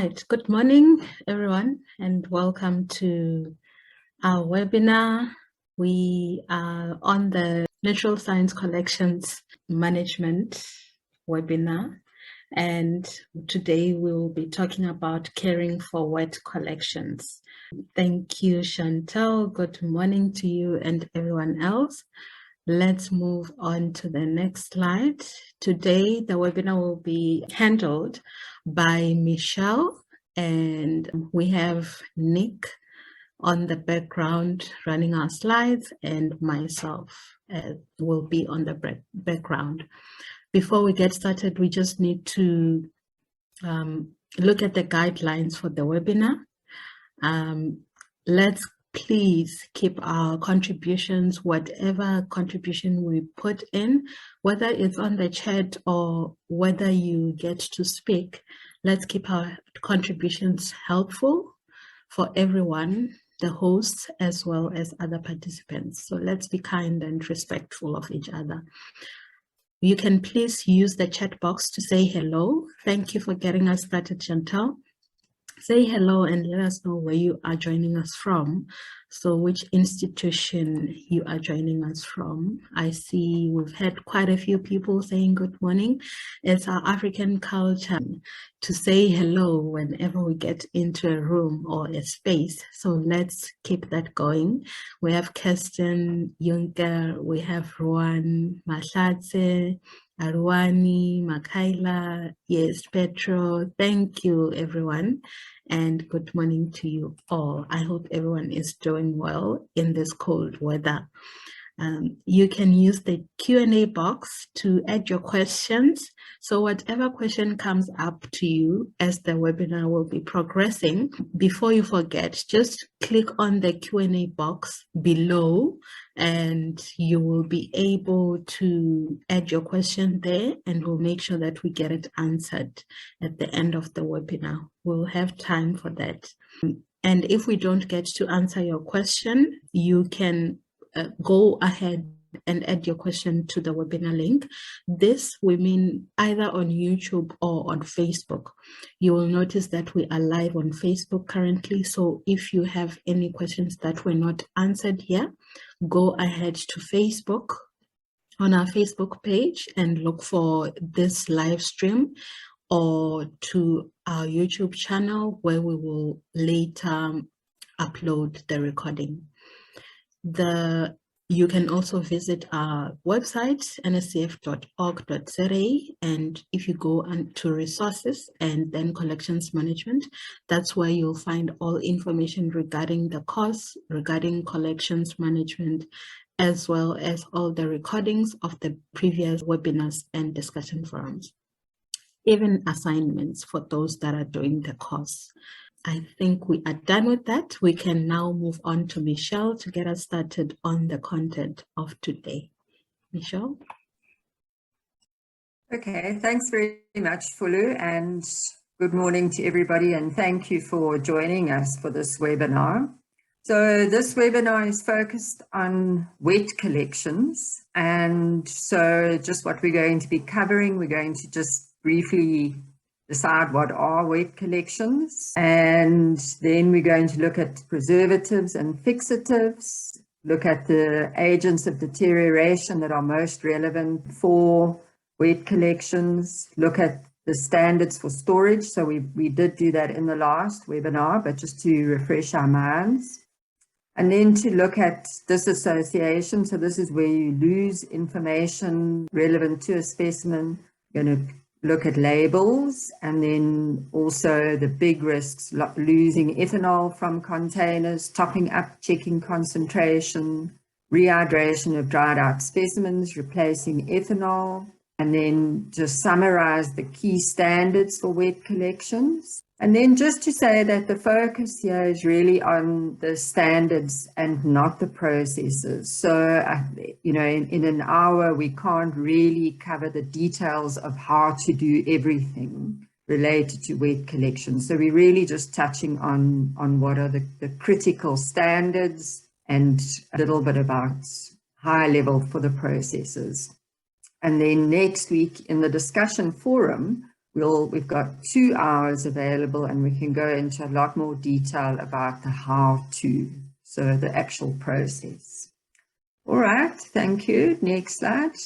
right, good morning, everyone, and welcome to our webinar. We are on the Natural Science Collections Management webinar, and today we will be talking about caring for wet collections. Thank you, Chantal. Good morning to you and everyone else. Let's move on to the next slide. Today, the webinar will be handled by Michelle, and we have Nick on the background running our slides, and myself will be on the background. Before we get started, we just need to look at the guidelines for the webinar. Let's please keep our contributions, whatever contribution we put in, whether it's on the chat or whether you get to speak, let's keep our contributions helpful for everyone, the hosts as well as other participants. So let's be kind and respectful of each other. You can please use the chat box to say hello. Thank you for getting us started, Chantal. Say hello and let us know where you are joining us from. So which institution you are joining us from. I see we've had quite a few people saying good morning. It's our African culture to say hello whenever we get into a room or a space. So let's keep that going. We have Kirsten Juncker, we have Ruan Mahlatse, Arwani, Makaila, yes, Petro. Thank you, everyone, and good morning to you all. I hope everyone is doing well in this cold weather. You can use the Q&A box to add your questions. So whatever question comes up to you as the webinar will be progressing, before you forget, just click on the Q&A box below and you will be able to add your question there, and we'll make sure that we get it answered at the end of the webinar. We'll have time for that. And if we don't get to answer your question, you can go ahead and add your question to the webinar link. This we mean either on YouTube or on Facebook. You will notice that we are live on Facebook currently. So if you have any questions that were not answered here, go ahead to Facebook, on our Facebook page, and look for this live stream, or to our YouTube channel where we will later upload the recording. You can also visit our website, nscf.org.za, and if you go to resources and then collections management, that's where you'll find all information regarding the course, regarding collections management, as well as all the recordings of the previous webinars and discussion forums, even assignments for those that are doing the course. I think we are done with that. We can now move on to Michelle to get us started on the content of today. Michelle? Okay, thanks very much, Fulu, and good morning to everybody, and thank you for joining us for this webinar. So this webinar is focused on wet collections, and so just what we're going to be covering, we're going to just briefly decide what are wet collections, and then we're going to look at preservatives and fixatives, look at the agents of deterioration that are most relevant for wet collections, look at the standards for storage. So we did do that in the last webinar, but just to refresh our minds. And then to look at disassociation. So this is where you lose information relevant to a specimen. We're going to look at labels, and then also the big risks, losing ethanol from containers, topping up, checking concentration, rehydration of dried out specimens, replacing ethanol, and then just summarize the key standards for wet collections. And then just to say that the focus here is really on the standards and not the processes. So, you know, in an hour, we can't really cover the details of how to do everything related to wet collections. So we're really just touching on what are the critical standards and a little bit about high level for the processes. And then next week in the discussion forum, we've got 2 hours available, and we can go into a lot more detail about the how-to, so the actual process. All right, thank you. Next slide.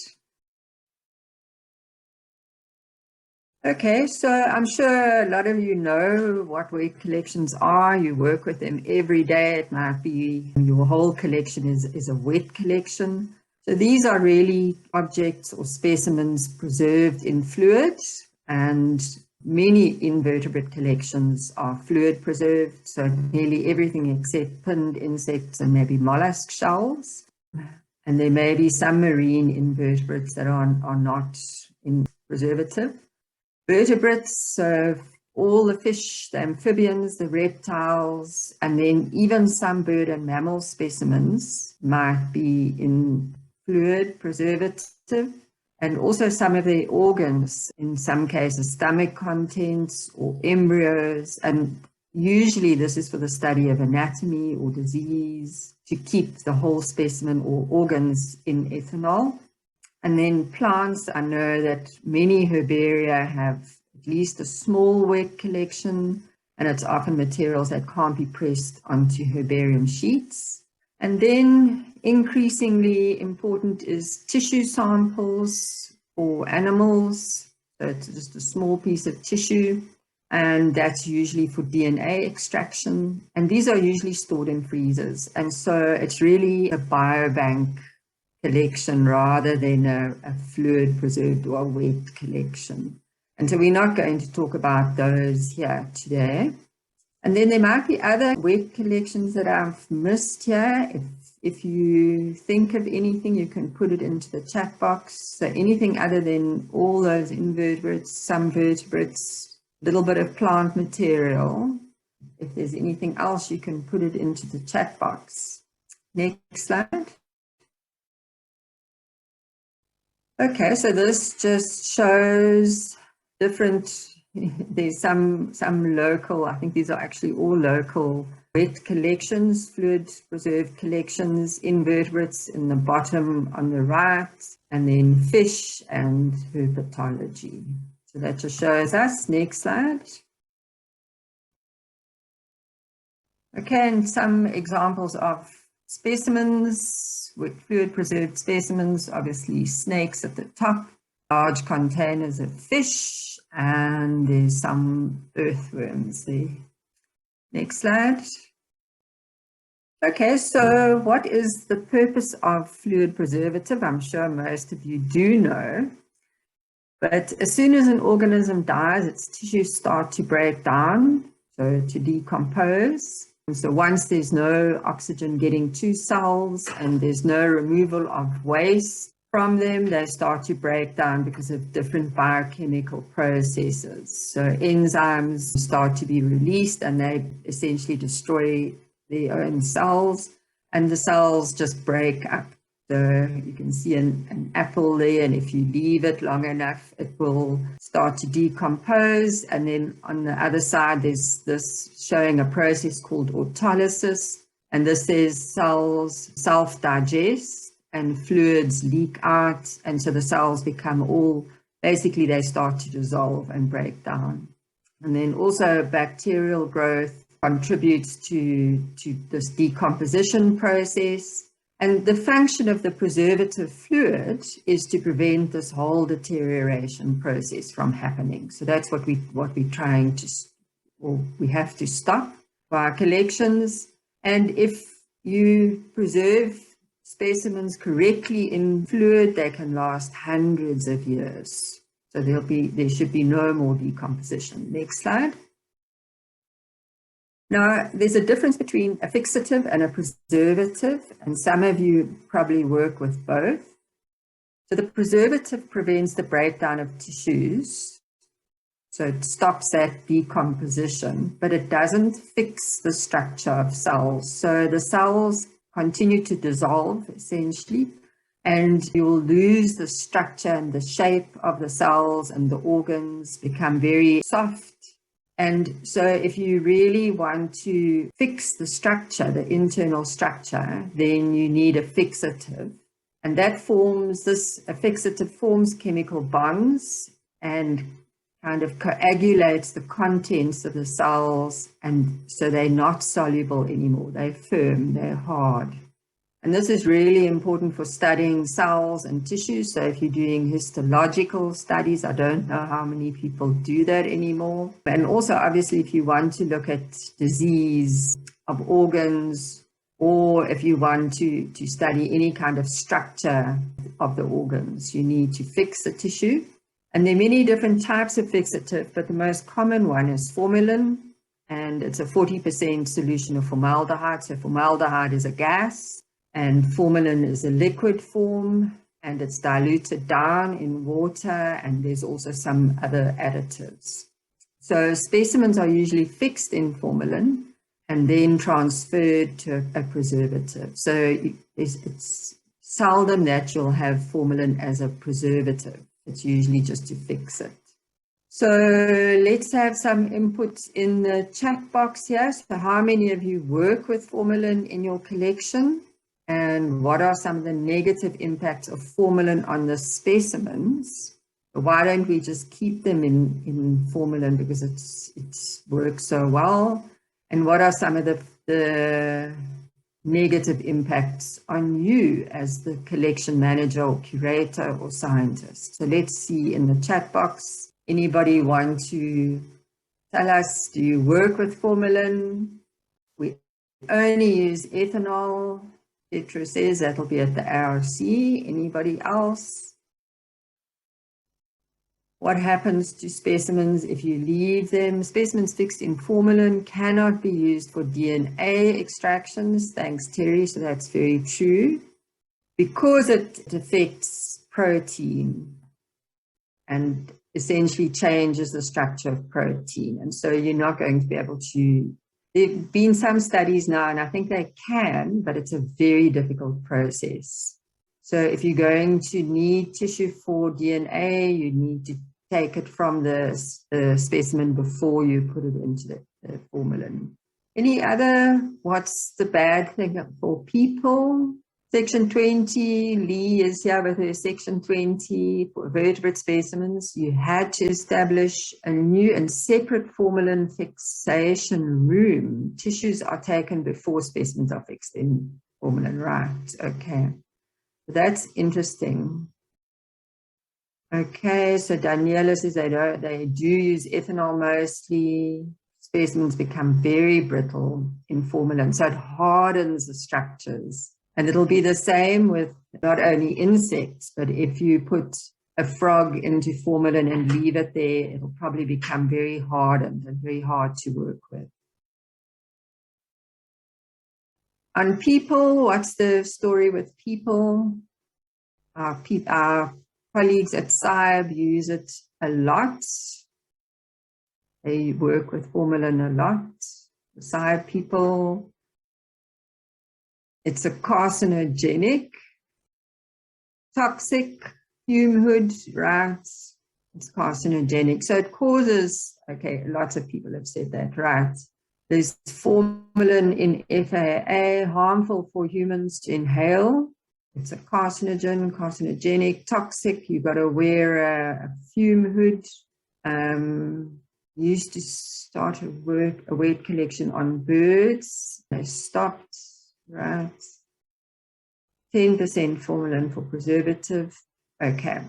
Okay, so I'm sure a lot of you know what wet collections are. You work with them every day. It might be your whole collection is a wet collection. So these are really objects or specimens preserved in fluid, and many invertebrate collections are fluid preserved. So nearly everything except pinned insects and maybe mollusk shells. And there may be some marine invertebrates that are not in preservative. Vertebrates, so all the fish, the amphibians, the reptiles, and then even some bird and mammal specimens might be in fluid preservative, and also some of the organs, in some cases stomach contents or embryos, and usually this is for the study of anatomy or disease, to keep the whole specimen or organs in ethanol. And then plants, I know that many herbaria have at least a small wet collection, and it's often materials that can't be pressed onto herbarium sheets. And then increasingly important is tissue samples for animals. So it's just a small piece of tissue, and that's usually for DNA extraction. And these are usually stored in freezers. And so it's really a biobank collection rather than a fluid preserved or wet collection. And so we're not going to talk about those here today. And then there might be other wet collections that I've missed here. If you think of anything, you can put it into the chat box. So anything other than all those invertebrates, some vertebrates, a little bit of plant material. If there's anything else, you can put it into the chat box. Next slide. Okay, so this just shows different, there's some local, I think these are actually all local wet collections, fluid preserved collections, invertebrates in the bottom on the right, and then fish and herpetology. So that just shows us. Next slide. Okay, and some examples of specimens with fluid preserved specimens, obviously snakes at the top, large containers of fish, and there's some earthworms there. Next slide. Okay, so what is the purpose of fluid preservative? I'm sure most of you do know, but as soon as an organism dies, its tissues start to break down, so to decompose. So once there's no oxygen getting to cells and there's no removal of waste from them, they start to break down because of different biochemical processes. So enzymes start to be released and they essentially destroy their own cells, and the cells just break up. So you can see an apple there, and if you leave it long enough, it will start to decompose. And then on the other side, there's this showing a process called autolysis. And this says cells self-digest and fluids leak out. And so the cells become all, basically they start to dissolve and break down. And then also bacterial growth contributes to this decomposition process. And the function of the preservative fluid is to prevent this whole deterioration process from happening. So that's what we're trying to, or we have to stop for our collections. And if you preserve specimens correctly in fluid, they can last hundreds of years. So there should be no more decomposition. Next slide. Now, there's a difference between a fixative and a preservative, and some of you probably work with both. So the preservative prevents the breakdown of tissues, so it stops that decomposition, but it doesn't fix the structure of cells. So the cells continue to dissolve, essentially, and you'll lose the structure and the shape of the cells, and the organs become very soft. And so if you really want to fix the structure, the internal structure, then you need a fixative. And that forms, a fixative forms chemical bonds and kind of coagulates the contents of the cells, and so they're not soluble anymore. They're firm, they're hard. And this is really important for studying cells and tissues. So if you're doing histological studies, I don't know how many people do that anymore. And also, obviously, if you want to look at disease of organs, or if you want to study any kind of structure of the organs, you need to fix the tissue. And there are many different types of fixative, but the most common one is formalin, and it's a 40% solution of formaldehyde. So formaldehyde is a gas, and formalin is a liquid form, and it's diluted down in water, and there's also some other additives. So specimens are usually fixed in formalin and then transferred to a preservative. So it's seldom that you'll have formalin as a preservative. It's usually just to fix it. So let's have some inputs in the chat box here. So how many of you work with formalin in your collection? And what are some of the negative impacts of formalin on the specimens? Why don't we just keep them in formalin because it works so well? And what are some of the negative impacts on you as the collection manager or curator or scientist? So let's see in the chat box. Anybody want to tell us, do you work with formalin? We only use ethanol. Petra says that'll be at the ARC. Anybody else? What happens to specimens if you leave them? Specimens fixed in formalin cannot be used for DNA extractions. Thanks, Terry. So that's very true. Because it affects protein and essentially changes the structure of protein. And so you're not going to be able to. There have been some studies now, and I think they can, but it's a very difficult process. So if you're going to need tissue for DNA, you need to take it from the specimen before you put it into the formalin. Any other, what's the bad thing for people? Section 20, Lee is here with her section 20 for vertebrate specimens. You had to establish a new and separate formalin fixation room. Tissues are taken before specimens are fixed in formalin, right? Okay, that's interesting. Okay, so Daniela says they do use ethanol mostly. Specimens become very brittle in formalin, so it hardens the structures. And it'll be the same with not only insects, but if you put a frog into formalin and leave it there, it'll probably become very hardened and very hard to work with. On people, what's the story with people? Our colleagues at SCIB use it a lot. They work with formalin a lot. The SCIB people. It's a carcinogenic, toxic fume hood, right? It's carcinogenic. So it causes, okay, lots of people have said that, right? There's formalin in FAA, harmful for humans to inhale. It's a carcinogenic, toxic. You've got to wear a fume hood. Used to start a wet collection on birds. They stopped. Right, 10% formalin for preservative. Okay,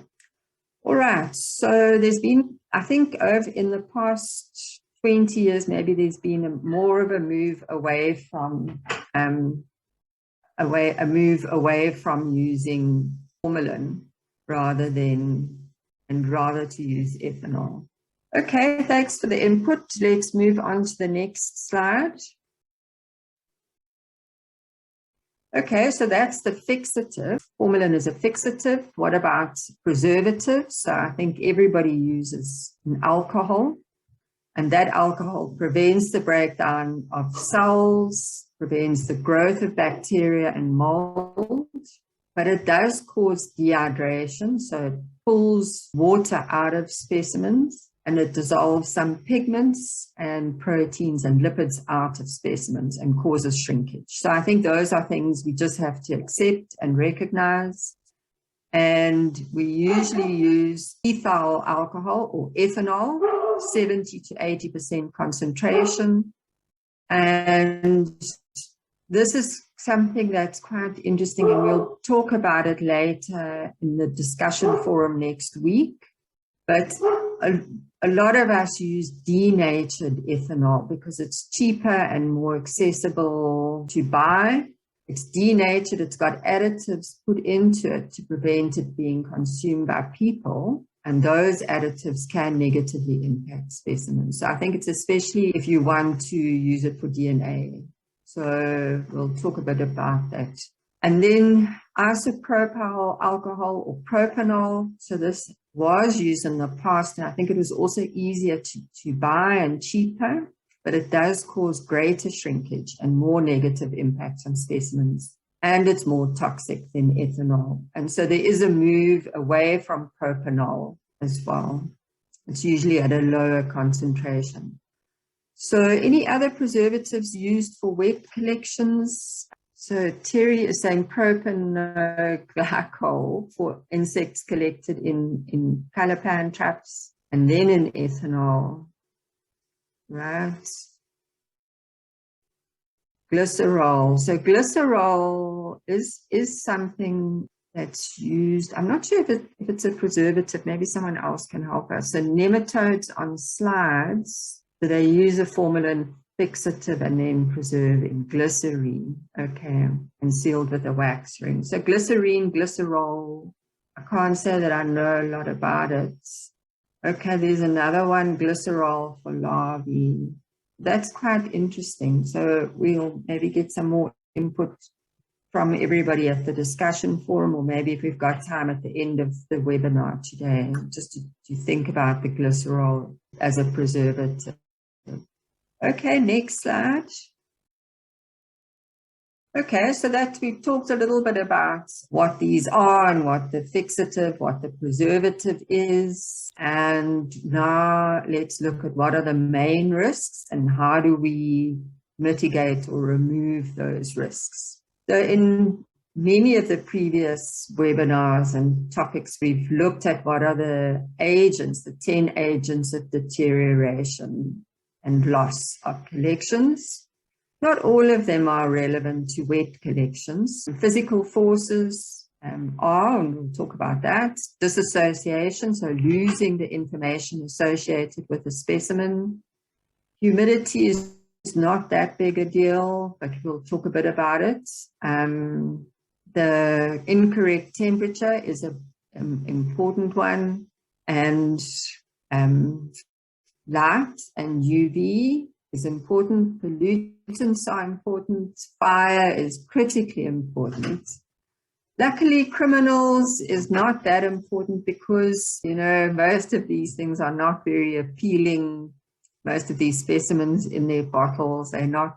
all right. So there's been, I think, in the past 20 years, maybe there's been more of a move away from using formalin rather to use ethanol. Okay, thanks for the input. Let's move on to the next slide. Okay, so that's the fixative. Formalin is a fixative. What about preservatives? So I think everybody uses an alcohol, and that alcohol prevents the breakdown of cells, prevents the growth of bacteria and mold, but it does cause dehydration. So it pulls water out of specimens, and it dissolves some pigments and proteins and lipids out of specimens and causes shrinkage. So I think those are things we just have to accept and recognize. And we usually use ethyl alcohol or ethanol, 70 to 80% concentration. And this is something that's quite interesting, and we'll talk about it later in the discussion forum next week. But a lot of us use denatured ethanol because it's cheaper and more accessible to buy. It's denatured, it's got additives put into it to prevent it being consumed by people. And those additives can negatively impact specimens. So I think it's especially if you want to use it for DNA. So we'll talk a bit about that. And then isopropyl alcohol or propanol. So this was used in the past, and I think it was also easier to buy and cheaper, but it does cause greater shrinkage and more negative impacts on specimens. And it's more toxic than ethanol. And so there is a move away from propanol as well. It's usually at a lower concentration. So any other preservatives used for wet collections? So Terry is saying propanoglycol for insects collected in calapan traps and then in ethanol, right? Glycerol. So glycerol is something that's used. I'm not sure if it's a preservative. Maybe someone else can help us. So nematodes on slides, so they use a formalin fixative and then preserving glycerine, okay, and sealed with a wax ring. So glycerine, glycerol, I can't say that I know a lot about it. Okay, there's another one, glycerol for larvae. That's quite interesting. So we'll maybe get some more input from everybody at the discussion forum, or maybe if we've got time at the end of the webinar today, just to think about the glycerol as a preservative. Okay, next slide. Okay, so that we've talked a little bit about what these are and what the fixative, what the preservative is. And now let's look at what are the main risks and how do we mitigate or remove those risks. So in many of the previous webinars and topics, we've looked at what are the agents, the 10 agents of deterioration and loss of collections. Not all of them are relevant to wet collections. Physical forces are, and we'll talk about that. Disassociation, so losing the information associated with the specimen. Humidity is not that big a deal, but we'll talk a bit about it. The incorrect temperature is an important one, and light and UV is important. Pollutants are important. Fire is critically important. Luckily, criminals is not that important because, you know, most of these things are not very appealing. Most of these specimens in their bottles, they're not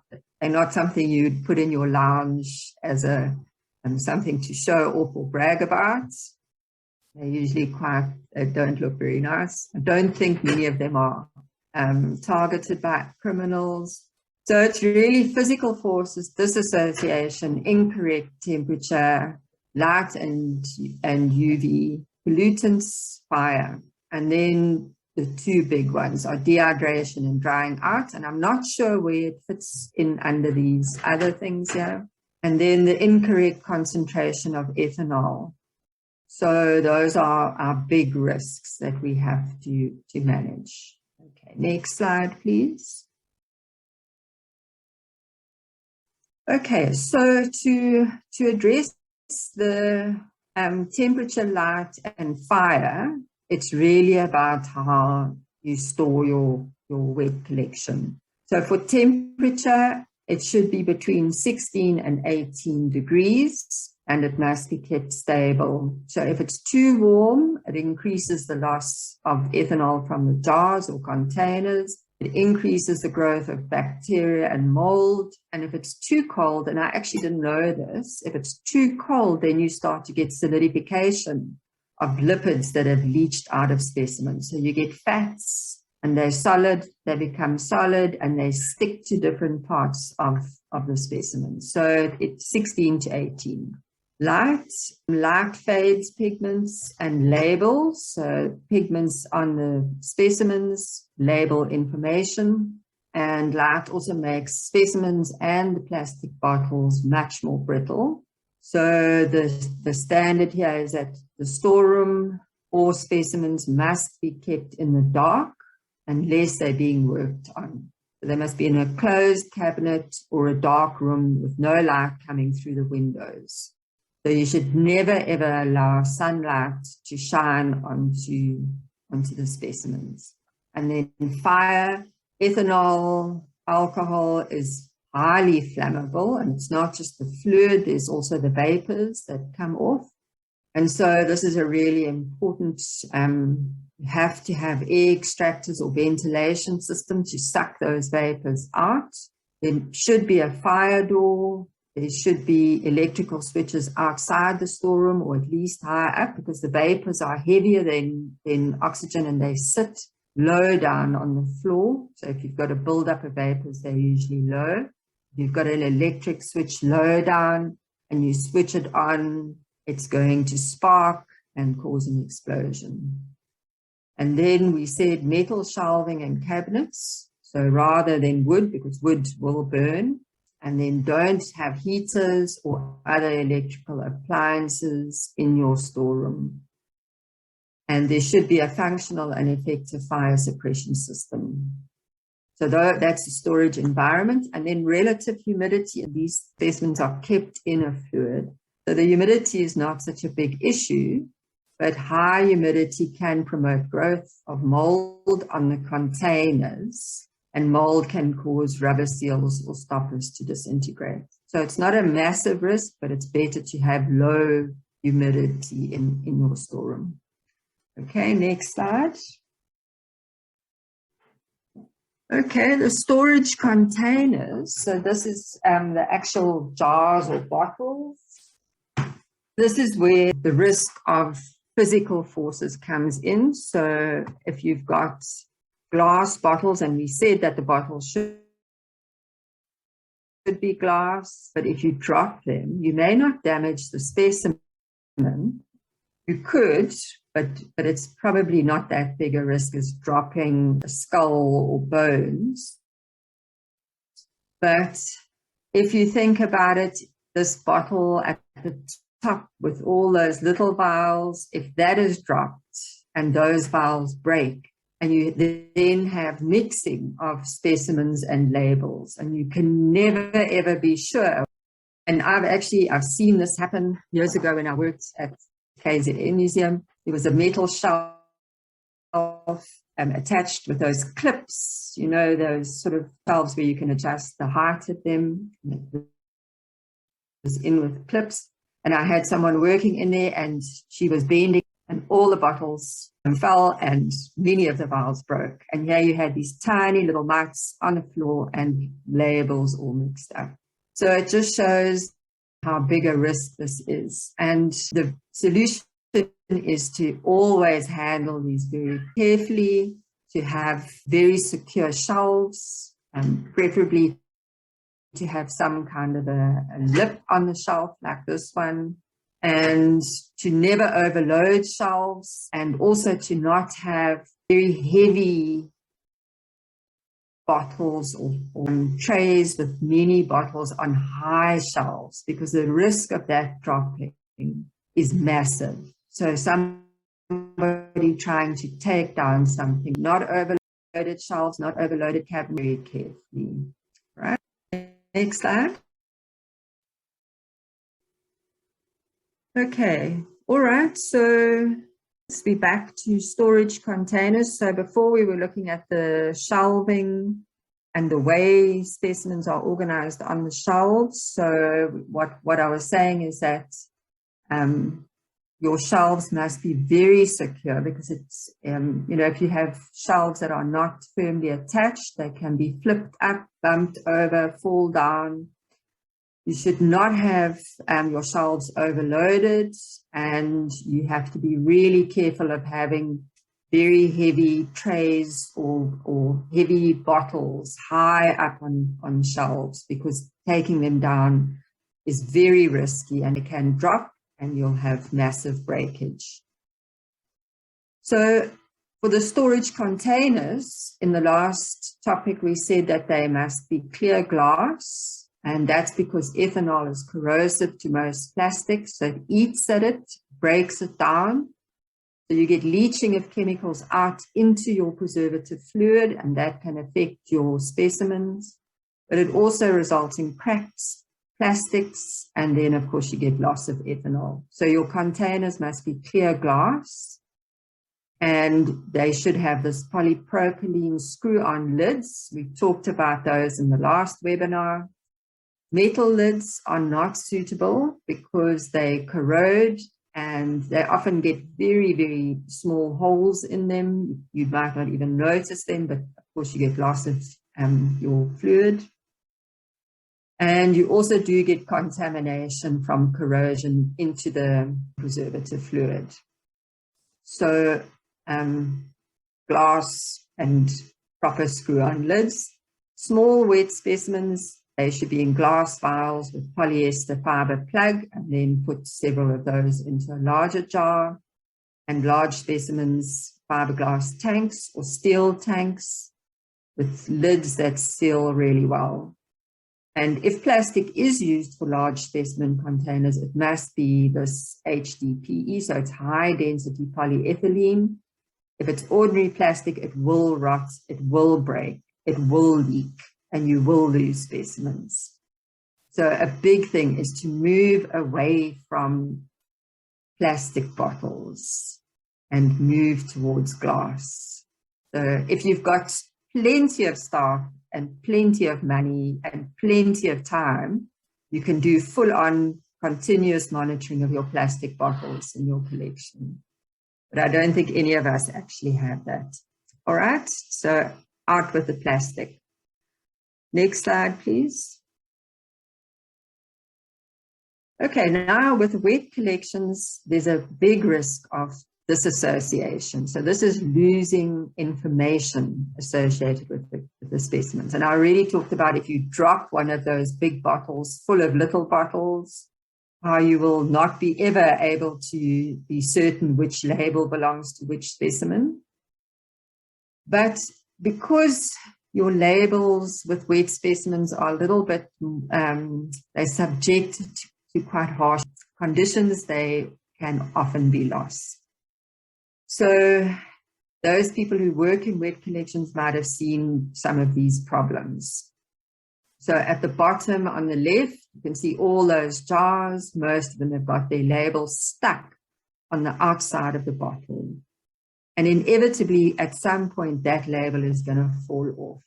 something you'd put in your lounge as a something to show off or brag about. They're usually they don't look very nice. I don't think many of them are targeted by criminals. So it's really physical forces, disassociation, incorrect temperature, light and UV, pollutants, fire. And then the two big ones are dehydration and drying out. And I'm not sure where it fits in under these other things here. And then the incorrect concentration of ethanol. So those are our big risks that we have to manage. Okay, next slide, please. Okay, so to address the temperature, light, and fire, it's really about how you store your wet collection. So for temperature, it should be between 16 and 18 degrees, and it must be kept stable. So if it's too warm, it increases the loss of ethanol from the jars or containers. It increases the growth of bacteria and mold. And if it's too cold, and I actually didn't know this, if it's too cold, then you start to get solidification of lipids that have leached out of specimens. So you get fats, and they're solid, they become solid, and they stick to different parts of the specimen. So it's 16 to 18. Light fades pigments and labels. So pigments on the specimens label information, and light also makes specimens and the plastic bottles much more brittle. So the standard here is that the storeroom or specimens must be kept in the dark unless they're being worked on. So they must be in a closed cabinet or a dark room with no light coming through the windows. So you should never ever allow sunlight to shine onto the specimens. And then fire, ethanol, alcohol is highly flammable, and it's not just the fluid, there's also the vapors that come off. And so this is a really important, you have to have air extractors or ventilation system to suck those vapors out. There should be a fire door. There should be electrical switches outside the storeroom, or at least higher up, because the vapors are heavier than oxygen and they sit low down on the floor. So if you've got a buildup of vapors, they're usually low. If you've got an electric switch low down and you switch it on, it's going to spark and cause an explosion. And then we said metal shelving and cabinets. So rather than wood, because wood will burn. And then don't have heaters or other electrical appliances in your storeroom. And there should be a functional and effective fire suppression system. So that's the storage environment. And then relative humidity. These specimens are kept in a fluid. So the humidity is not such a big issue, but high humidity can promote growth of mold on the containers. And mold can cause rubber seals or stoppers to disintegrate. So it's not a massive risk, but it's better to have low humidity in your storeroom. Okay, next slide. Okay, the storage containers. So this is the actual jars or bottles. This is where the risk of physical forces comes in. So if you've got glass bottles, and we said that the bottles should be glass, but if you drop them, you may not damage the specimen. You could, but it's probably not that big a risk as dropping a skull or bones. But if you think about it, this bottle at the top with all those little vials, if that is dropped and those vials break, and you then have mixing of specimens and labels, and you can never, ever be sure. And I've seen this happen years ago when I worked at KZN Museum. There was a metal shelf attached with those clips, you know, those sort of shelves where you can adjust the height of them. It was in with clips. And I had someone working in there, and she was bending, and all the bottles fell and many of the vials broke. And here you had these tiny little mites on the floor and labels all mixed up. So it just shows how big a risk this is. And the solution is to always handle these very carefully, to have very secure shelves, preferably to have some kind of a lip on the shelf like this one, and to never overload shelves, and also to not have very heavy bottles or trays with many bottles on high shelves, because the risk of that dropping is massive. So somebody trying to take down something, not overloaded shelves, not overloaded cabinets, very carefully. Right? Next slide. Okay, all right, so let's be back to storage containers. So before we were looking at the shelving and the way specimens are organized on the shelves. So what I was saying is that your shelves must be very secure, because it's, you know, if you have shelves that are not firmly attached, they can be flipped up, bumped over, fall down. You should not have your shelves overloaded, and you have to be really careful of having very heavy trays or heavy bottles high up on shelves, because taking them down is very risky and it can drop and you'll have massive breakage. So for the storage containers, in the last topic, we said that they must be clear glass, and that's because ethanol is corrosive to most plastics. So it eats at it, breaks it down. So you get leaching of chemicals out into your preservative fluid, and that can affect your specimens. But it also results in cracks, plastics, and then, of course, you get loss of ethanol. So your containers must be clear glass, and they should have this polypropylene screw-on lids. We talked about those in the last webinar. Metal lids are not suitable because they corrode, and they often get very, very small holes in them. You might not even notice them, but of course you get loss of your fluid. And you also do get contamination from corrosion into the preservative fluid. So glass and proper screw-on lids. Small wet specimens, they should be in glass vials with polyester fiber plug, and then put several of those into a larger jar. And large specimens, fiberglass tanks or steel tanks with lids that seal really well. And if plastic is used for large specimen containers, it must be this HDPE, so it's high density polyethylene. If it's ordinary plastic, it will rot, it will break, it will leak, and you will lose specimens. So a big thing is to move away from plastic bottles and move towards glass. So if you've got plenty of staff and plenty of money and plenty of time, you can do full-on continuous monitoring of your plastic bottles in your collection. But I don't think any of us actually have that. All right, so out with the plastic. Next slide, please. Okay, now with wet collections, there's a big risk of disassociation. So this is losing information associated with the specimens. And I already talked about if you drop one of those big bottles full of little bottles, how you will not be ever able to be certain which label belongs to which specimen. But because your labels with wet specimens are a little bit, they're subjected to quite harsh conditions, they can often be lost. So those people who work in wet collections might have seen some of these problems. So at the bottom on the left, you can see all those jars. Most of them have got their labels stuck on the outside of the bottle. And inevitably, at some point, that label is going to fall off.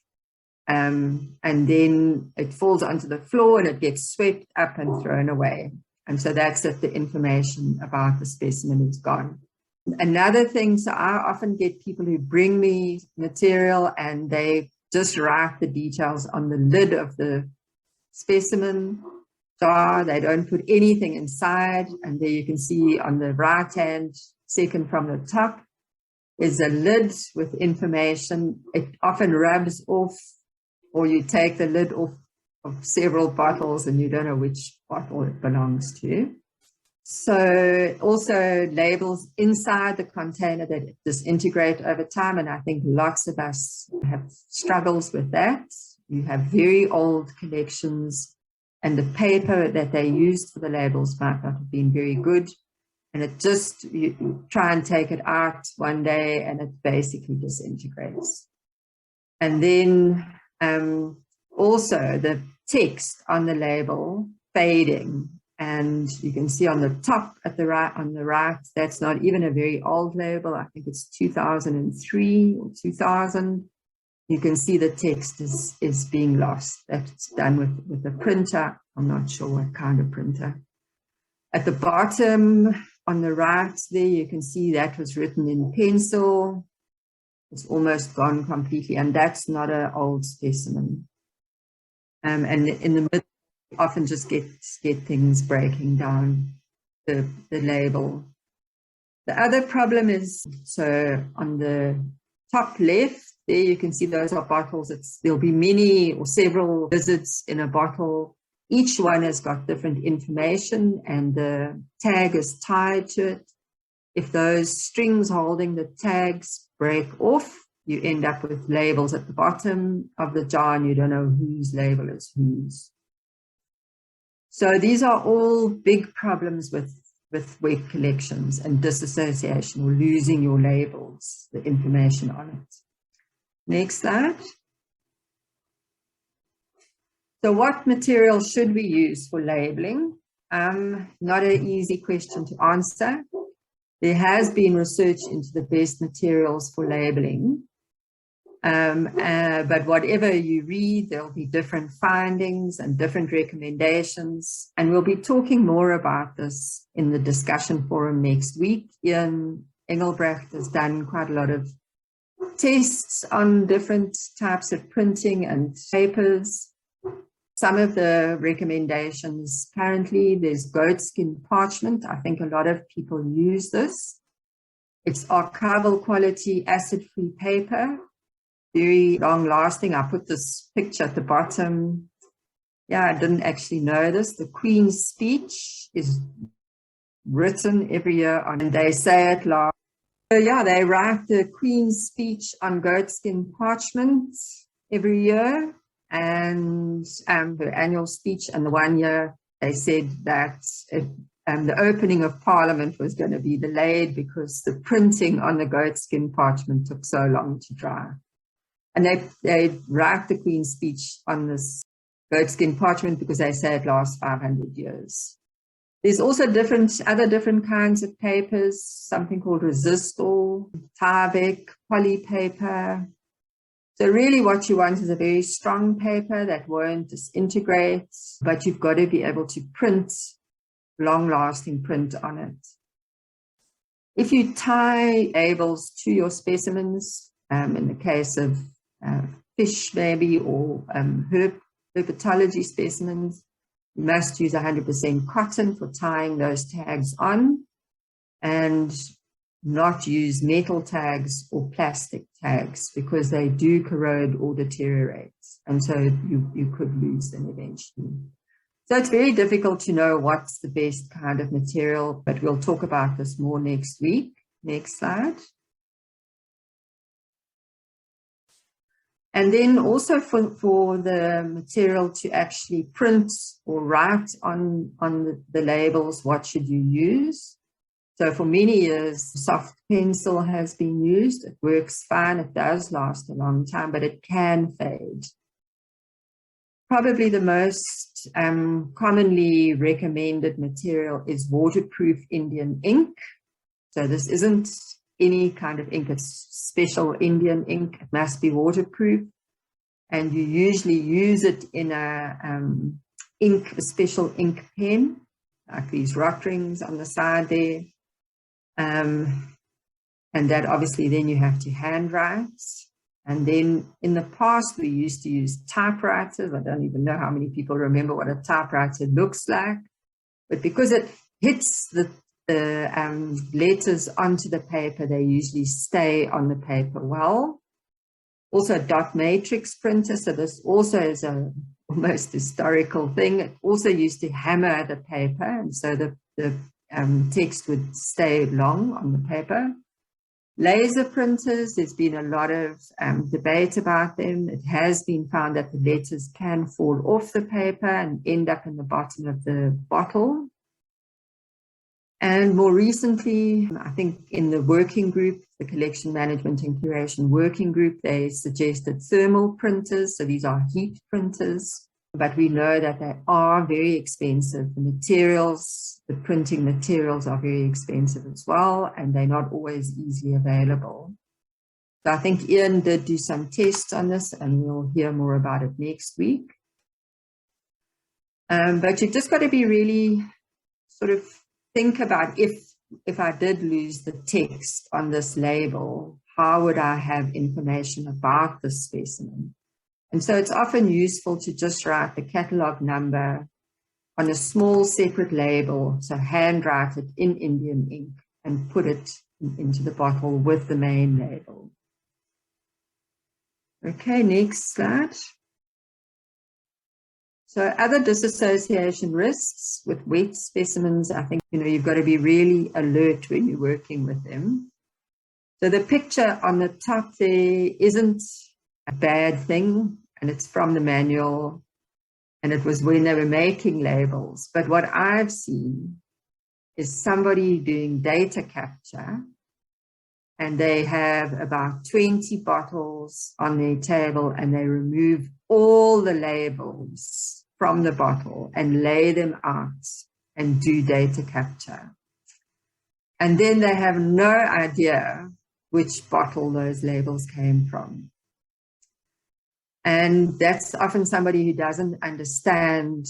And then it falls onto the floor and it gets swept up and thrown away. And so that's it, the information about the specimen is gone. Another thing, so I often get people who bring me material and they just write the details on the lid of the specimen jar. They don't put anything inside. And there you can see on the right hand, second from the top, is a lid with information. It often rubs off, or you take the lid off of several bottles and you don't know which bottle it belongs to. So also labels inside the container that disintegrate over time, and I think lots of us have struggles with that. You have very old collections and the paper that they used for the labels might not have been very good, and it just, you try and take it out one day and it basically disintegrates. And then also the text on the label fading. And you can see on the top at the right, on the right, that's not even a very old label. I think it's 2003 or 2000. You can see the text is being lost. That's done with a printer. I'm not sure what kind of printer. At the bottom on the right there, you can see that was written in pencil. It's almost gone completely, and that's not an old specimen. And in the middle, often just get things breaking down the label. The other problem is, so on the top left, there you can see those are bottles. There'll be many or several visits in a bottle. Each one has got different information and the tag is tied to it. If those strings holding the tags break off, you end up with labels at the bottom of the jar and you don't know whose label is whose. So these are all big problems with wet collections and disassociation or losing your labels, the information on it. Next slide. So what material should we use for labeling? Not an easy question to answer. There has been research into the best materials for labeling. But whatever you read, there'll be different findings and different recommendations. And we'll be talking more about this in the discussion forum next week. Ian Engelbrecht has done quite a lot of tests on different types of printing and papers. Some of the recommendations currently, there's goatskin parchment. I think a lot of people use this. It's archival quality, acid-free paper. Very long lasting. I put this picture at the bottom. Yeah, I didn't actually know this. The Queen's Speech is written every year and they say it last. So yeah, they write the Queen's Speech on goatskin parchment every year and her annual speech. And the one year they said that the opening of Parliament was going to be delayed because the printing on the goatskin parchment took so long to dry. And they write the Queen's Speech on this goatskin parchment because they say it lasts 500 years. There's also other different kinds of papers, something called resistol, Tyvek, poly paper. So really what you want is a very strong paper that won't disintegrate, but you've got to be able to print, long-lasting print on it. If you tie labels to your specimens, in the case of fish maybe or herpetology specimens, you must use 100% cotton for tying those tags on and not use metal tags or plastic tags because they do corrode or deteriorate. And so you could lose them eventually. So it's very difficult to know what's the best kind of material, but we'll talk about this more next week. Next slide. And then also for the material to actually print or write on the labels, what should you use? So for many years, soft pencil has been used. It works fine. It does last a long time, but it can fade. Probably the most commonly recommended material is waterproof Indian ink. So this isn't any kind of ink, it's special Indian ink. It must be waterproof. And you usually use it in a special ink pen, like these rot rings on the side there. And that obviously then you have to handwrite. And then in the past, we used to use typewriters. I don't even know how many people remember what a typewriter looks like. But because it hits the letters onto the paper, they usually stay on the paper well. Also dot matrix printer, so this also is a almost historical thing. It also used to hammer the paper, and so the text would stay long on the paper. Laser printers, there's been a lot of debate about them. It has been found that the letters can fall off the paper and end up in the bottom of the bottle. And more recently, I think in the working group, the Collection Management and Curation Working Group, they suggested thermal printers. So these are heat printers, but we know that they are very expensive. The materials, the printing materials are very expensive as well, and they're not always easily available. So I think Ian did do some tests on this, and we'll hear more about it next week. But you've just got to be really sort of think about if I did lose the text on this label, how would I have information about the specimen? And so it's often useful to just write the catalogue number on a small separate label, so handwrite it in Indian ink and put it into the bottle with the main label. Okay, next slide. So other dissociation risks with wet specimens, I think, you've got to be really alert when you're working with them. So the picture on the top there isn't a bad thing, and it's from the manual, and it was when they were making labels. But what I've seen is somebody doing data capture, and they have about 20 bottles on their table, and they remove all the labels from the bottle and lay them out and do data capture. And then they have no idea which bottle those labels came from. And that's often somebody who doesn't understand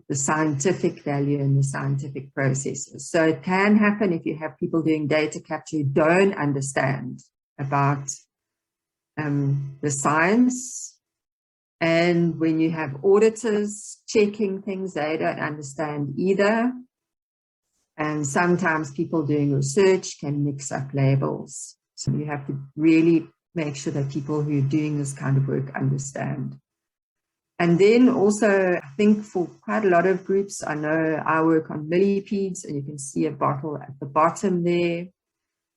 the scientific value and the scientific processes. So it can happen if you have people doing data capture who don't understand about the science. And when you have auditors checking things, they don't understand either. And sometimes people doing research can mix up labels. So you have to really make sure that people who are doing this kind of work understand. And then also, I think for quite a lot of groups, I know I work on millipedes, and you can see a bottle at the bottom there.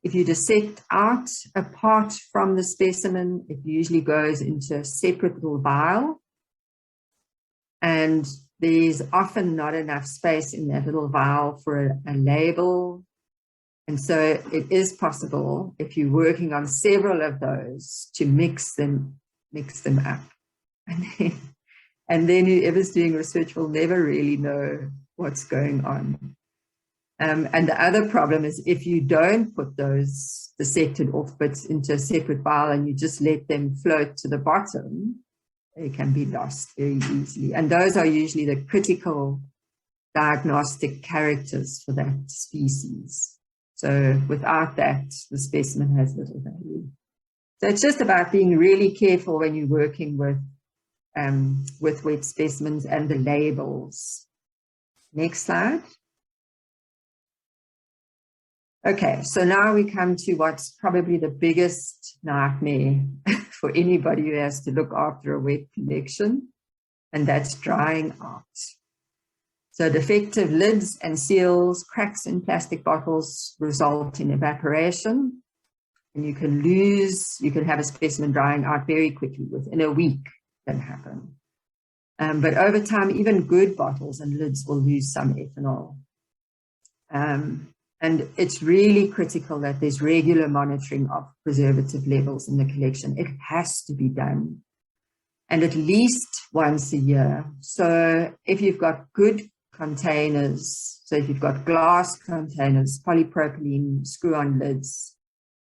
If you dissect out a part from the specimen, it usually goes into a separate little vial. And there's often not enough space in that little vial for a label. And so it is possible, if you're working on several of those, to mix them up. And then whoever's doing research will never really know what's going on. And the other problem is if you don't put those dissected off bits into a separate vial and you just let them float to the bottom, they can be lost very easily. And those are usually the critical diagnostic characters for that species. So without that, the specimen has little value. So it's just about being really careful when you're working with wet specimens and the labels. Next slide. Okay, so now we come to what's probably the biggest nightmare for anybody who has to look after a wet collection, and that's drying out. So defective lids and seals, cracks in plastic bottles result in evaporation, and you can have a specimen drying out very quickly. Within a week can happen. But over time, even good bottles and lids will lose some ethanol. And it's really critical that there's regular monitoring of preservative levels in the collection. It has to be done, and at least once a year. So if you've got good containers, so if you've got glass containers, polypropylene screw-on lids,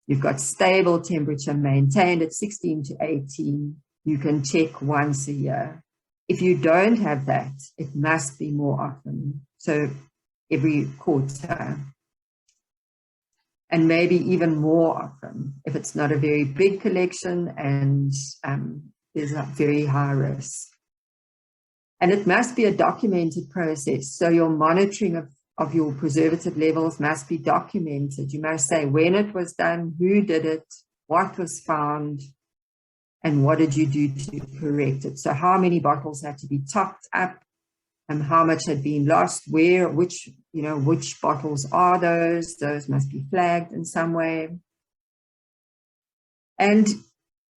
you've got stable temperature maintained at 16 to 18, you can check once a year. If you don't have that, it must be more often. So every quarter. And maybe even more often if it's not a very big collection and there's a very high risk. And it must be a documented process. So your monitoring of your preservative levels must be documented. You must say when it was done, who did it, what was found, and what did you do to correct it. So how many bottles had to be topped up, and how much had been lost, where, which bottles are those must be flagged in some way. And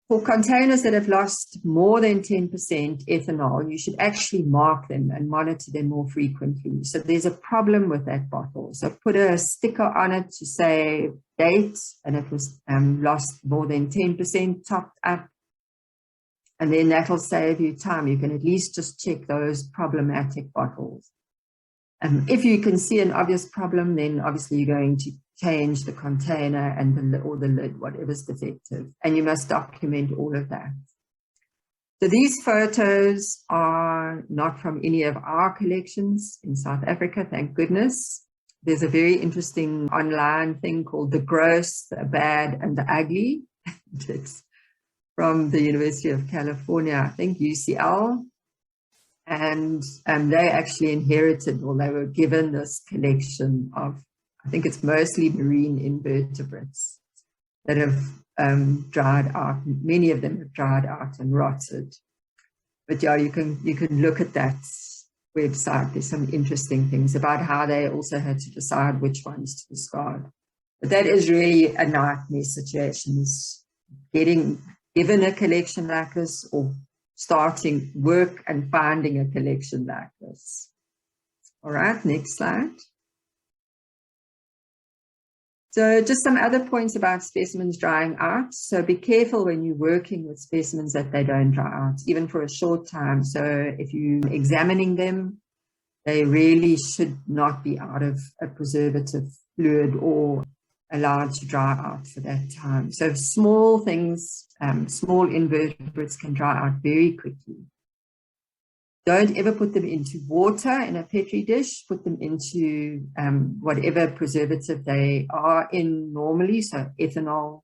for containers that have lost more than 10% ethanol, you should actually mark them and monitor them more frequently. So there's a problem with that bottle. So put a sticker on it to say date, and it was lost more than 10% topped up. And then that'll save you time. You can at least just check those problematic bottles. If you can see an obvious problem, then obviously you're going to change the container and or the lid, whatever's defective. And you must document all of that. So these photos are not from any of our collections in South Africa, thank goodness. There's a very interesting online thing called The Gross, the Bad, and the Ugly. It's from the University of California, I think, UCL. And they actually inherited, or they were given this collection of, I think it's mostly marine invertebrates that have dried out. Many of them have dried out and rotted. But yeah, you can look at that website, there's some interesting things about how they also had to decide which ones to discard. But that is really a nightmare situation, is getting given a collection like this or starting work and finding a collection like this. All right, next slide. So just some other points about specimens drying out. So be careful when you're working with specimens that they don't dry out, even for a short time. So if you're examining them, they really should not be out of a preservative fluid or allowed to dry out for that time. So small things, small invertebrates can dry out very quickly. Don't ever put them into water in a Petri dish. Put them into whatever preservative they are in normally, so ethanol,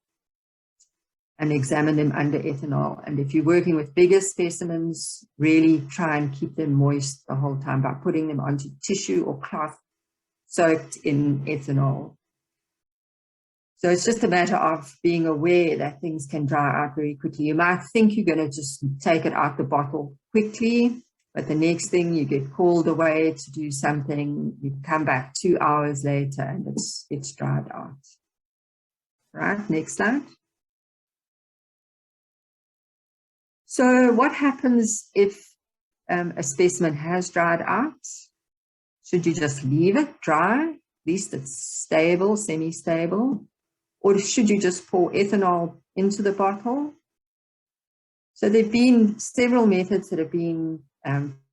and examine them under ethanol. And if you're working with bigger specimens, really try and keep them moist the whole time by putting them onto tissue or cloth soaked in ethanol. So it's just a matter of being aware that things can dry out very quickly. You might think you're going to just take it out the bottle quickly, but the next thing you get called away to do something, you come back 2 hours later and it's dried out. Right, next slide. So what happens if a specimen has dried out? Should you just leave it dry? At least it's stable, semi-stable. Or should you just pour ethanol into the bottle? So there have been several methods that have been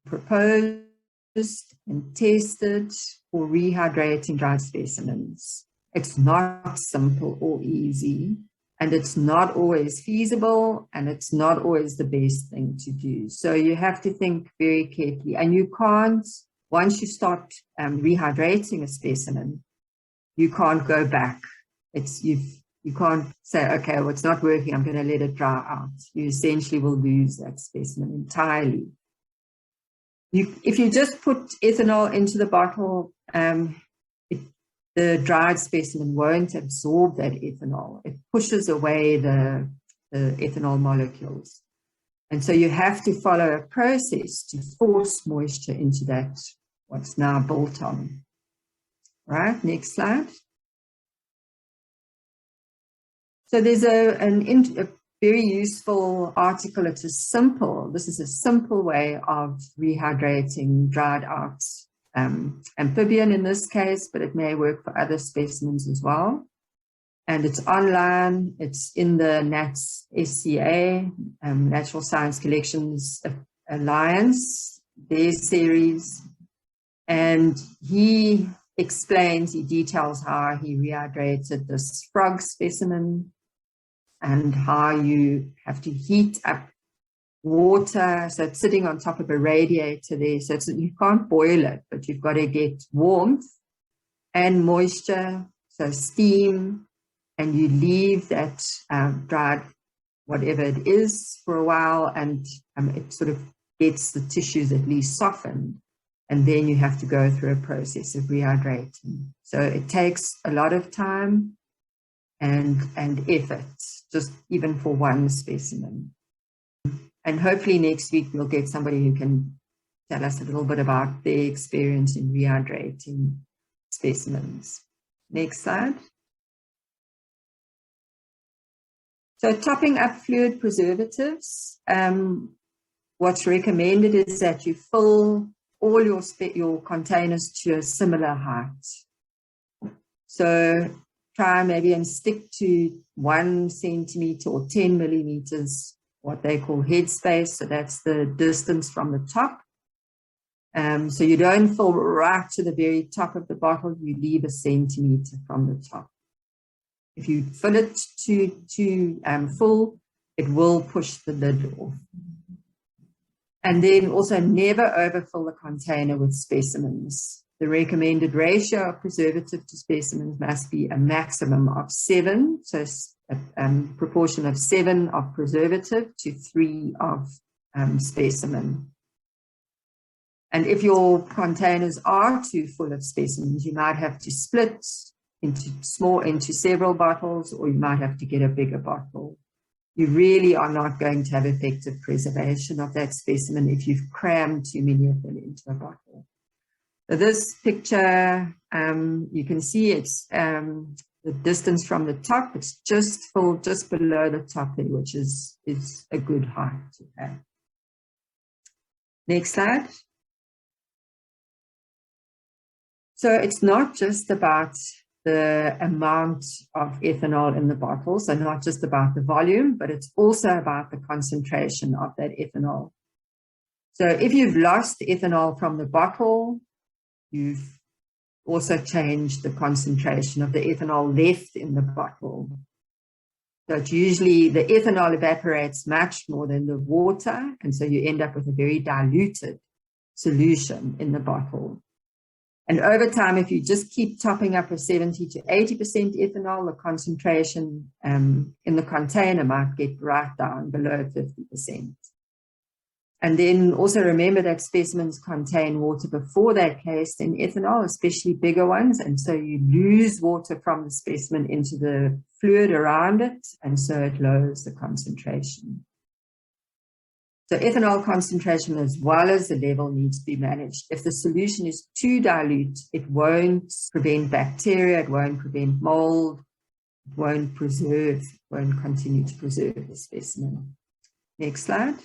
proposed and tested for rehydrating dried specimens. It's not simple or easy, and it's not always feasible, and it's not always the best thing to do. So you have to think very carefully, and you can't, once you start rehydrating a specimen, you can't go back. You can't say, okay, well, it's not working, I'm going to let it dry out. You essentially will lose that specimen entirely. If you just put ethanol into the bottle, the dried specimen won't absorb that ethanol. It pushes away the ethanol molecules. And so you have to follow a process to force moisture into that, what's now built on. Right, next slide. So there's a very useful article. This is a simple way of rehydrating dried out amphibian in this case, but it may work for other specimens as well. And it's online. It's in the NSCF, Natural Science Collections Alliance, their series. And he details how he rehydrated this frog specimen and how you have to heat up water. So it's sitting on top of a radiator there. So you can't boil it, but you've got to get warmth and moisture, so steam, and you leave that dried whatever it is for a while, and it sort of gets the tissues at least softened. And then you have to go through a process of rehydrating. So it takes a lot of time and effort, just even for one specimen. And hopefully next week we'll get somebody who can tell us a little bit about their experience in rehydrating specimens. Next slide. So topping up fluid preservatives, what's recommended is that you fill all your containers to a similar height. So try maybe and stick to 1 centimeter or 10 millimeters, what they call headspace. So that's the distance from the top. So you don't fill right to the very top of the bottle, you leave 1 centimeter from the top. If you fill it to full, it will push the lid off. And then also never overfill the container with specimens. The recommended ratio of preservative to specimens must be a maximum of 7, so a proportion of 7 of preservative to 3 of specimen. And if your containers are too full of specimens, you might have to split into several bottles, or you might have to get a bigger bottle. you really are not going to have effective preservation of that specimen if you've crammed too many of them into a bottle. So this picture, you can see it's the distance from the top. It's just full, just below the top there, which is a good height to have. Next slide. So it's not just about the amount of ethanol in the bottle, so not just about the volume, but it's also about the concentration of that ethanol. So if you've lost ethanol from the bottle, you've also changed the concentration of the ethanol left in the bottle. So it's usually the ethanol evaporates much more than the water, and so you end up with a very diluted solution in the bottle. And over time, if you just keep topping up with 70 to 80% ethanol, the concentration in the container might get right down below 50%. And then also remember that specimens contain water before they're cased in ethanol, especially bigger ones. And so you lose water from the specimen into the fluid around it, and so it lowers the concentration. So ethanol concentration as well as the level needs to be managed. If the solution is too dilute, it won't prevent bacteria, it won't prevent mold, it won't continue to preserve the specimen. Next slide.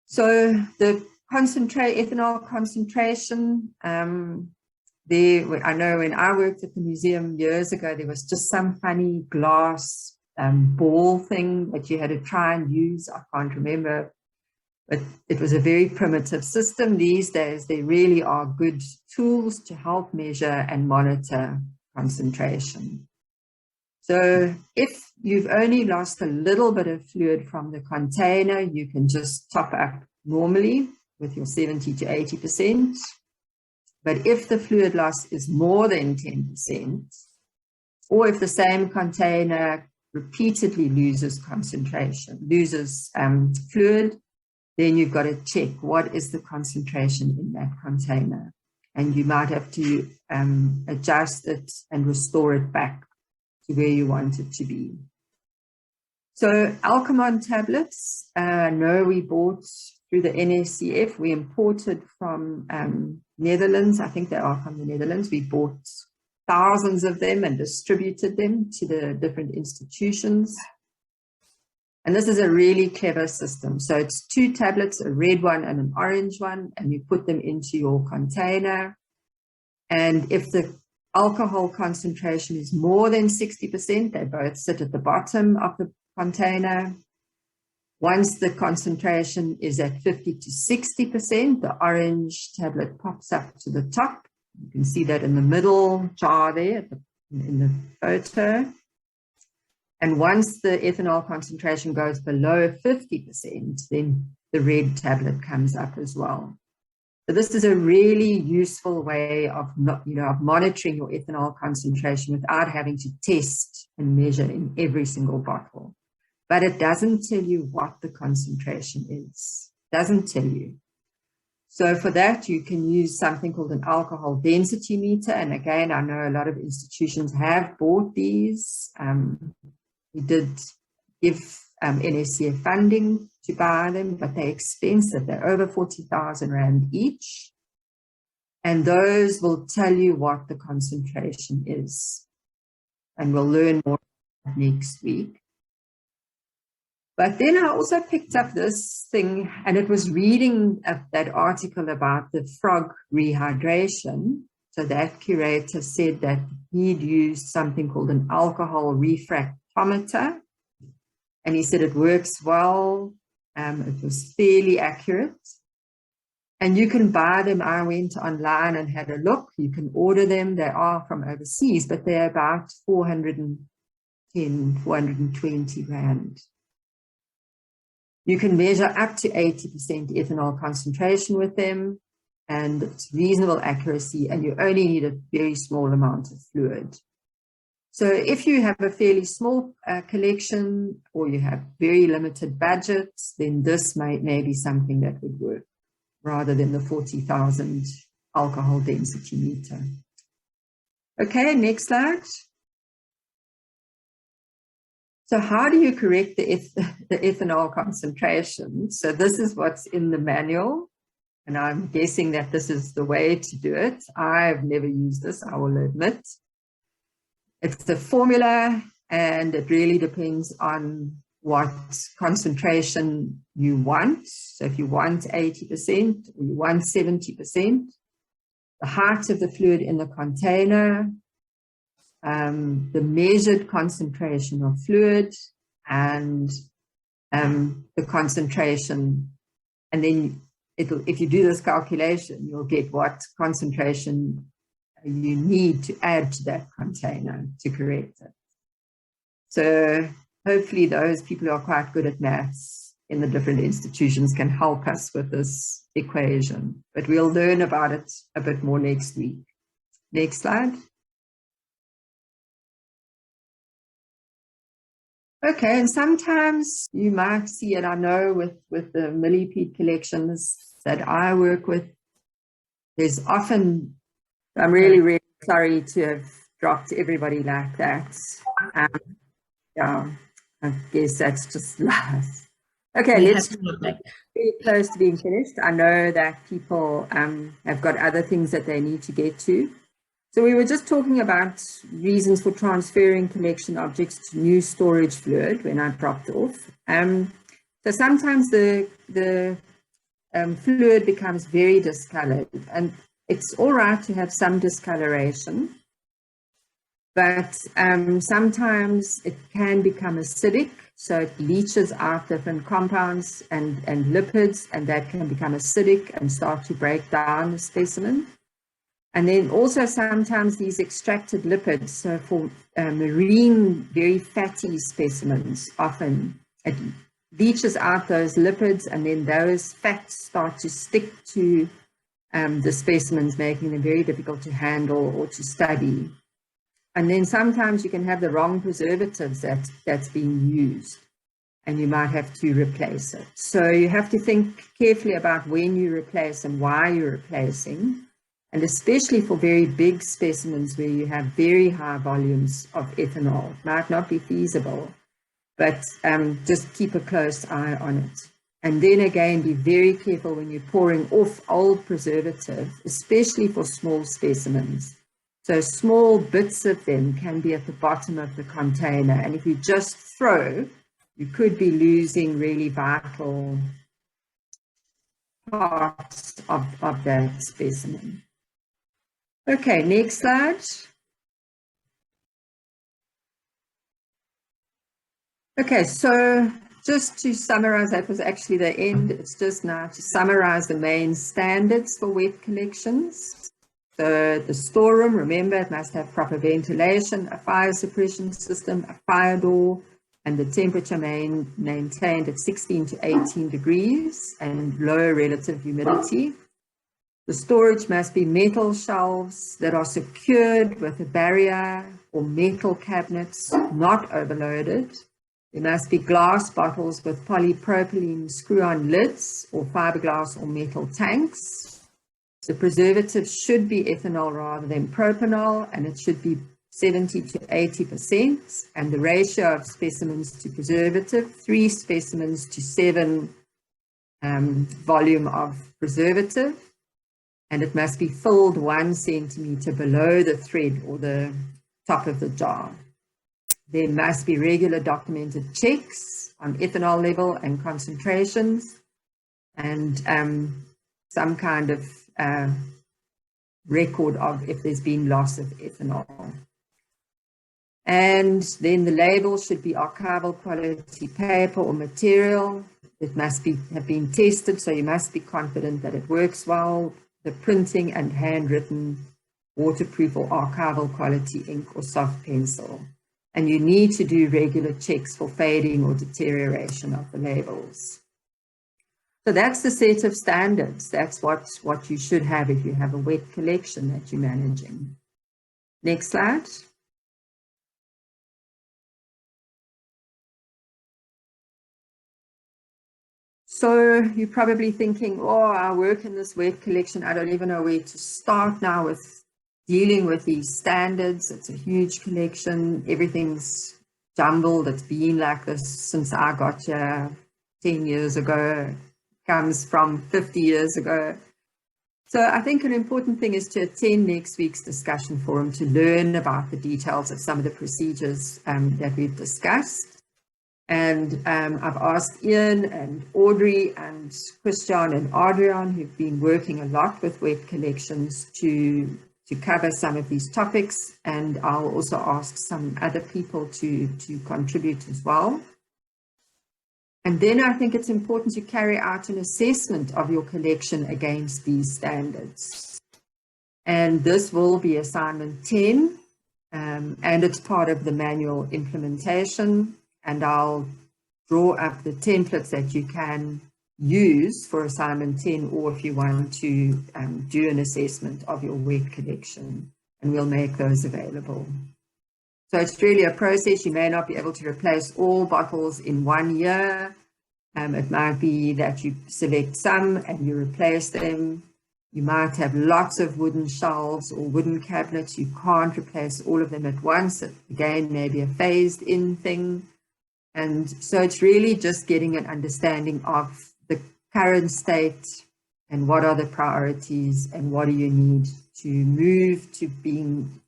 So the ethanol concentration, I know when I worked at the museum years ago, there was just some funny glass ball thing that you had to try and use. I can't remember, but it was a very primitive system. These days, there really are good tools to help measure and monitor concentration. So if you've only lost a little bit of fluid from the container, you can just top up normally with your 70 to 80%. But if the fluid loss is more than 10%, or if the same container repeatedly loses fluid, then you've got to check what is the concentration in that container. And you might have to adjust it and restore it back to where you want it to be. So Alcamon tablets, no, we bought through the NSCF. We imported from Netherlands. I think they are from the Netherlands. We bought thousands of them and distributed them to the different institutions. And this is a really clever system. So it's 2 tablets, a red one and an orange one, and you put them into your container. And if the alcohol concentration is more than 60%, they both sit at the bottom of the container. Once the concentration is at 50 to 60%, the orange tablet pops up to the top. You can see that in the middle jar there in the photo. And once the ethanol concentration goes below 50%, then the red tablet comes up as well. So this is a really useful way of monitoring your ethanol concentration without having to test and measure in every single bottle. But it doesn't tell you what the concentration is. It doesn't tell you. So for that, you can use something called an alcohol density meter. And again, I know a lot of institutions have bought these. We did give NSCF funding to buy them, but they're expensive. They're over 40,000 Rand each. And those will tell you what the concentration is. And we'll learn more next week. But then I also picked up this thing, and it was reading that article about the frog rehydration. So that curator said that he'd used something called an alcohol refractometer. And he said it works well. It was fairly accurate. And you can buy them. I went online and had a look. You can order them. They are from overseas, but they're about 410, 420 Rand. You can measure up to 80% ethanol concentration with them, and it's reasonable accuracy, and you only need a very small amount of fluid. So if you have a fairly small collection, or you have very limited budgets, then this may be something that would work rather than the 40,000 alcohol density meter. Okay, next slide. So how do you correct the ethanol concentration? So this is what's in the manual, and I'm guessing that this is the way to do it. I've never used this, I will admit. It's a formula, and it really depends on what concentration you want. So if you want 80% or you want 70%, the height of the fluid in the container, the measured concentration of fluid, and the concentration. And then if you do this calculation, you'll get what concentration you need to add to that container to correct it. So hopefully those people who are quite good at maths in the different institutions can help us with this equation. But we'll learn about it a bit more next week. Next slide. Okay, and sometimes you might see it, I know with the millipede collections that I work with, there's often, I'm really, really sorry to have dropped everybody like that. Yeah, I guess that's just life. Okay, let's get very close to being finished. I know that people have got other things that they need to get to. So we were just talking about reasons for transferring collection objects to new storage fluid when I dropped off. So sometimes the fluid becomes very discolored, and it's all right to have some discoloration, but sometimes it can become acidic, so it leaches out different compounds and lipids, and that can become acidic and start to break down the specimen. And then also sometimes these extracted lipids, so for marine, very fatty specimens, often it leaches out those lipids, and then those fats start to stick to the specimens, making them very difficult to handle or to study. And then sometimes you can have the wrong preservatives that's being used, and you might have to replace it. So you have to think carefully about when you replace and why you're replacing. And especially for very big specimens where you have very high volumes of ethanol, it might not be feasible, but just keep a close eye on it. And then again, be very careful when you're pouring off old preservative, especially for small specimens. So small bits of them can be at the bottom of the container. And if you just throw, you could be losing really vital parts of that specimen. Okay, next slide. Okay, so just to summarize, that was actually the end. It's just now to summarize the main standards for wet collections. So the storeroom, remember, it must have proper ventilation, a fire suppression system, a fire door, and the temperature maintained at 16 to 18 degrees and low relative humidity. The storage must be metal shelves that are secured with a barrier or metal cabinets, not overloaded. There must be glass bottles with polypropylene screw-on lids or fiberglass or metal tanks. The preservative should be ethanol rather than propanol, and it should be 70 to 80%. And the ratio of specimens to preservative, 3 specimens to 7 volume of preservative. And it must be filled 1 centimeter below the thread or the top of the jar. There must be regular documented checks on ethanol level and concentrations, and some kind of record of if there's been loss of ethanol. And then the label should be archival quality paper or material. It must have been tested, so you must be confident that it works well. The printing and handwritten, waterproof or archival quality ink or soft pencil. And you need to do regular checks for fading or deterioration of the labels. So that's the set of standards. That's what you should have if you have a wet collection that you're managing. Next slide. So you're probably thinking, oh, I work in this wet collection. I don't even know where to start now with dealing with these standards. It's a huge collection. Everything's jumbled. It's been like this since I got here 10 years ago, comes from 50 years ago. So I think an important thing is to attend next week's discussion forum to learn about the details of some of the procedures that we've discussed. And I've asked Ian and Audrey and Christian and Adrian, who've been working a lot with wet collections, to cover some of these topics. And I'll also ask some other people to contribute as well. And then I think it's important to carry out an assessment of your collection against these standards. And this will be assignment 10, and it's part of the manual implementation. And I'll draw up the templates that you can use for assignment 10, or if you want to do an assessment of your wet collection, and we'll make those available. So it's really a process. You may not be able to replace all bottles in 1 year. It might be that you select some and you replace them. You might have lots of wooden shelves or wooden cabinets. You can't replace all of them at once. Again, maybe a phased in thing. And so it's really just getting an understanding of the current state and what are the priorities and what do you need to move to being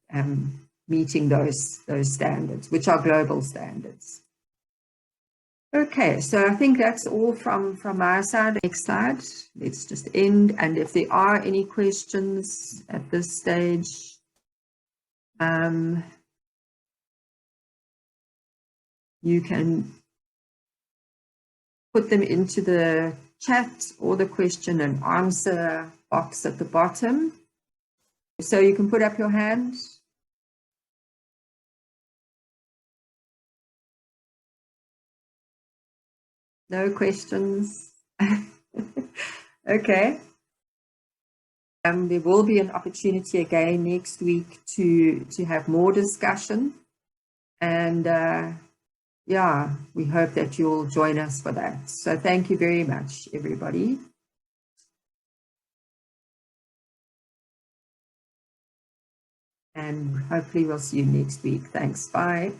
meeting those standards, which are global standards. Okay, so I think that's all from my side. Next slide, let's just end. And if there are any questions at this stage, you can put them into the chat or the question and answer box at the bottom. So you can put up your hand. No questions? Okay. There will be an opportunity again next week to have more discussion. And yeah, we hope that you'll join us for that. So thank you very much, everybody. And hopefully we'll see you next week. Thanks. Bye.